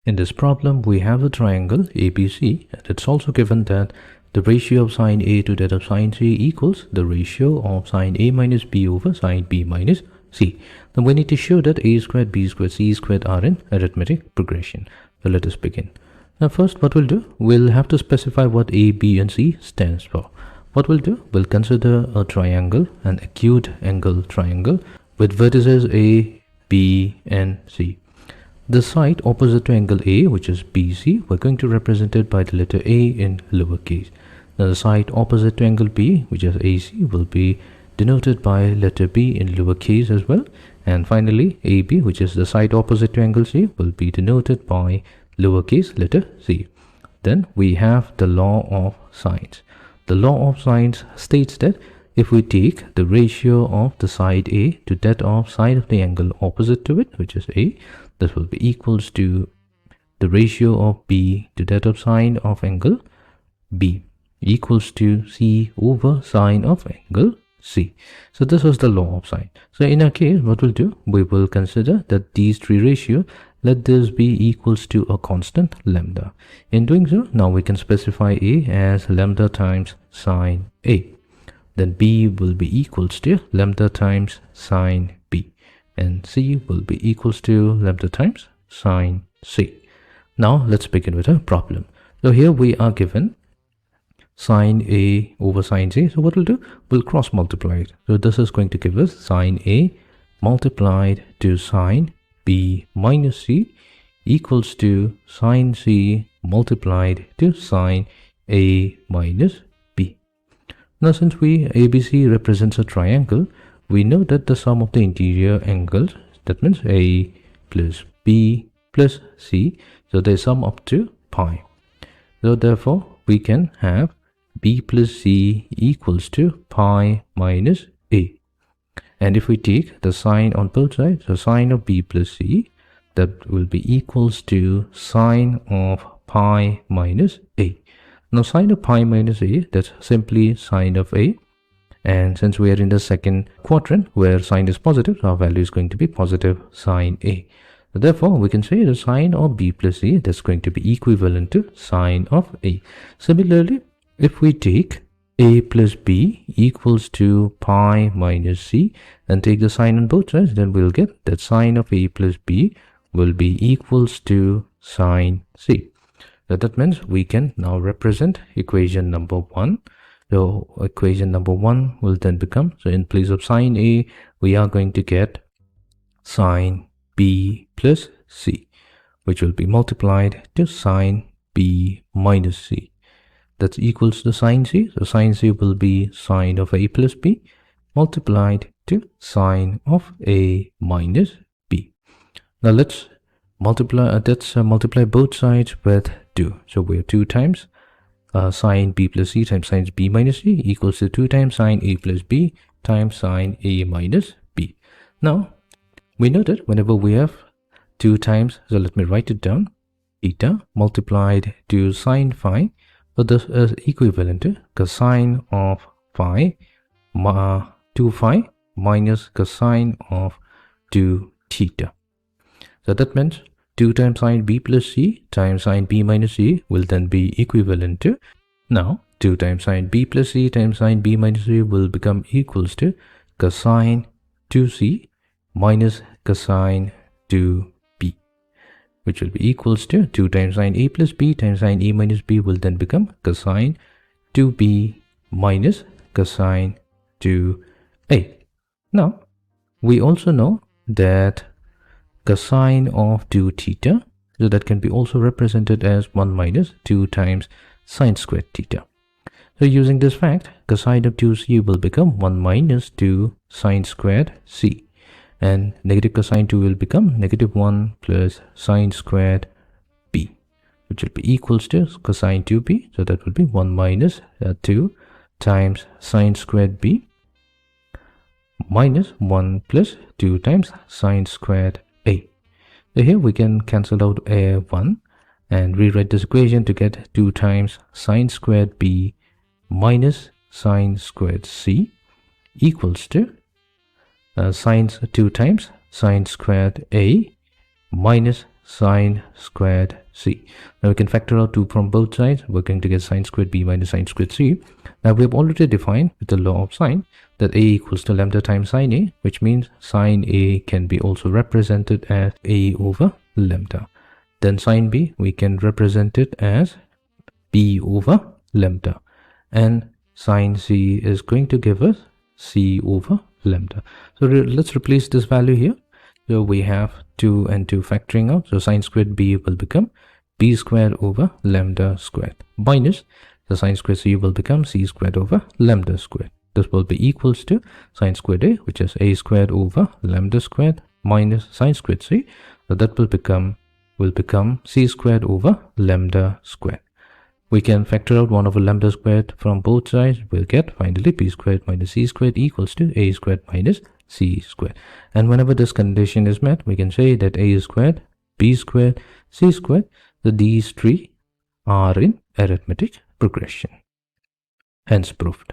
In this problem, we have a triangle ABC, and it's also given that the ratio of sine A to that of sine C equals the ratio of sine A minus B over sine B minus C. Then we need to show that A squared, B squared, C squared are in arithmetic progression. So let us begin. Now first, what we'll do, we'll have to specify what A, B and C stands for. What we'll do, we'll consider a triangle, an acute angle triangle with vertices A, B and C. The side opposite to angle A, which is BC, we're going to represent it by the letter A in lowercase. Now the side opposite to angle B, which is AC, will be denoted by letter B in lowercase as well. And finally, AB, which is the side opposite to angle C, will be denoted by lowercase letter C. Then we have the law of sines. The law of sines states that if we take the ratio of the side A to that of side of the angle opposite to it, which is A, this will be equals to the ratio of B to that of sine of angle B equals to C over sine of angle C. So this was the law of sine. So in our case, what we'll do, we will consider that these three ratios, let this be equals to a constant lambda. In doing so, now we can specify A as lambda times sine A. Then B will be equals to lambda times sine B. And C will be equals to lambda times sine C. Now let's begin with a problem. So here we are given sine A over sine C. So what we'll do, we'll cross multiply it. So this is going to give us sine A multiplied to sine B minus C equals to sine C multiplied to sine A minus B. Now since ABC represents a triangle, we know that the sum of the interior angles, that means A plus B plus C, so they sum up to pi. So therefore, we can have B plus C equals to pi minus A. And if we take the sine on both sides, so sine of B plus C, that will be equals to sine of pi minus A. Now sine of pi minus A, that's simply sine of A. And since we are in the second quadrant where sine is positive, our value is going to be positive sine A. Therefore, we can say the sine of B plus C, that's going to be equivalent to sine of A. Similarly, if we take A plus B equals to pi minus C and take the sine on both sides, then we'll get that sine of A plus B will be equals to sine C. So that means we can now represent equation number 1. So equation number 1 will then become, so in place of sine A, we are going to get sine B plus C, which will be multiplied to sine B minus C. That's equals to sine C. So sine C will be sine of A plus B multiplied to sine of A minus B. Now let's multiply, multiply both sides with 2. So we have 2 times sine B plus C times sine B minus C equals to 2 times sine A plus B times sine A minus B. Now, we know that whenever we have 2 times, so let me write it down, theta multiplied to sine phi, so this is equivalent to cosine of phi 2 phi minus cosine of 2 theta. So that means 2 times sine B plus C times sine B minus C will then be equivalent to, now 2 times sine B plus C times sine B minus C will become equals to cosine 2C minus cosine 2B, which will be equals to 2 times sine A plus B times sine A minus B will then become cosine 2B minus cosine 2A. Now, we also know that cosine of 2 theta, so that can be also represented as 1 minus 2 times sine squared theta. So using this fact, cosine of 2c will become 1 minus 2 sine squared c, and negative cosine 2 will become negative 1 plus sine squared b, which will be equals to cosine 2b, so that will be 1 minus 2 times sine squared b minus 1 plus 2 times sine squared a. So here we can cancel out a1 and rewrite this equation to get 2 times sine squared b minus sine squared c equals to sine 2 times sine squared a minus sine squared c. Now we can factor out 2 from both sides. We're going to get sine squared b minus sine squared c. Now we have already defined with the law of sine that a equals to lambda times sine a, which means sine a can be also represented as a over lambda. Then sine b, we can represent it as b over lambda. And sine c is going to give us c over lambda. So let's replace this value here. So we have 2 and 2 factoring out. So sine squared b will become b squared over lambda squared minus the sine squared c will become c squared over lambda squared. This will be equals to sine squared a, which is a squared over lambda squared minus sine squared c. So that will become c squared over lambda squared. We can factor out 1 over lambda squared from both sides. We'll get finally b squared minus c squared equals to a squared minus c squared. And whenever this condition is met, we can say that a squared, b squared, c squared, so these three are in arithmetic progression. Hence proved.